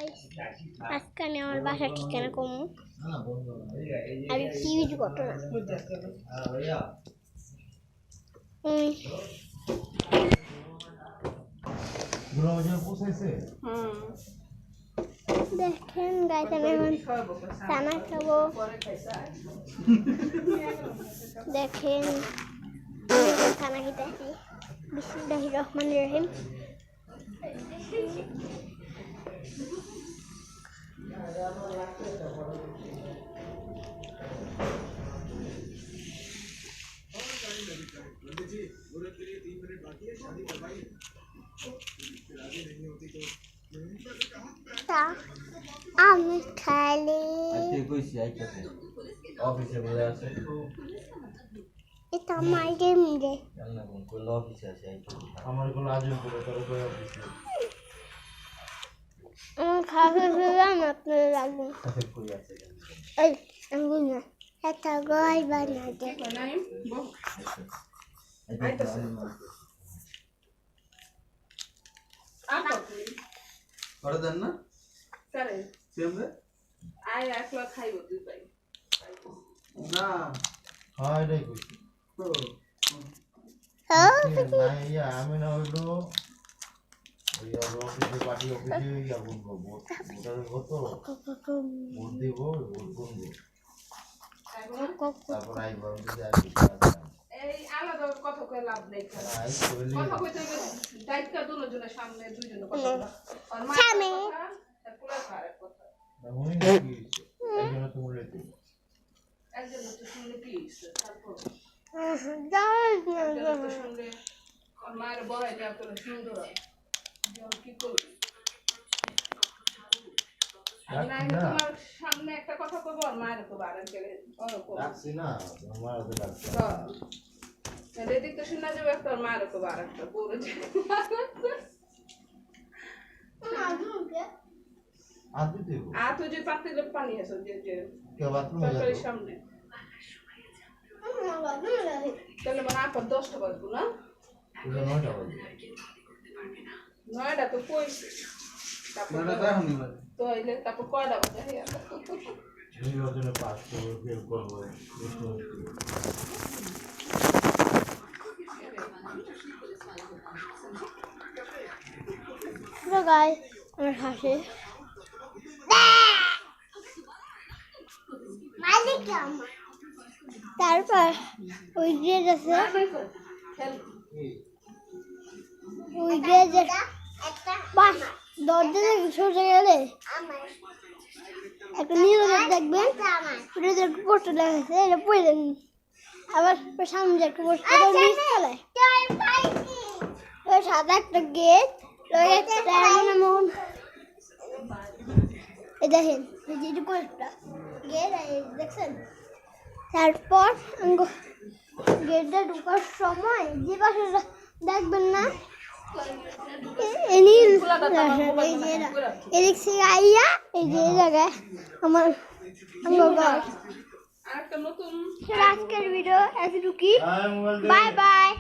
Guys, আজকে আমি আমার বাসার ঠিকানা কমু আর হিউজ ঘটনা। দেখেন গাইস, আমি এখন চানা খাবো। দেখেন চানা খেতেছি। বিসমিল্লাহির রহমানির রহিম। আমি খালি অফিসে বলে আছে এটা আমার গেম রে। অফিসে আছে আমার কোনো আজম করে তোর উপরে অফিসে আমার খাওয়া ফেলাম আপনার লাগবে। কই আছে এই আমি না এটা গয় বানাতে করে দেন না করে সেমরে আয় একলা খাইব তুই পাই না হয় রে কইছি তো না আমি না হইলো ওই অফিসে পার্টি অফিসে ইয়া বলবো ভোটার কত ভোট দিব ভোট করবো তারপর আইব এই আলাদা কথা কই লাভ নেই কথা কইতে দায়িত্ব দুজনের সামনে দুইজনের কথা আর মা সামনে পুরো খারাপ কথা আমি কি একজন তুমি রেতে একজন তো শুনলে কি তারপর তো শুনলে আর মায়ের বড়াই দেওয়া করে সুন্দর কি করবি তোমার সামনে একটা কথা কইবো আর মায়ের তো বারণ করে রাখছি না তোমার তো রাখছি এদিক তো শোনা যাবে একটা মায়ের তো বারণটা পুরো আতো যে পাতিলে পানি আছে যে সরকারের সামনে তাহলে মানে আপন 10টা বাজবো না 9টা তো কই তো এলে তারপর কয়টা বাজে নির্বাচনে পাস করবো ফেল করবো তো গাইস আমার হাসে তারপর ওই গ্রেজ আছে ওই গ্রেজ বাস দরজা থেকে সরে গেলে একটা নীল দেখবেন ওটা পোস্টার লেখা আছে এটা পড়ে দেন আবার সামনে একটা পোস্টার ওই সাদা একটা গেট দেখেন গেট দেখছেন তারপর গেটটা ঢোকার সময় যে পাশে দেখবেন না এদিক থেকে আইয়া এই যে জায়গায় আমার আজকের ভিডিও এতটুকুই। Bye bye.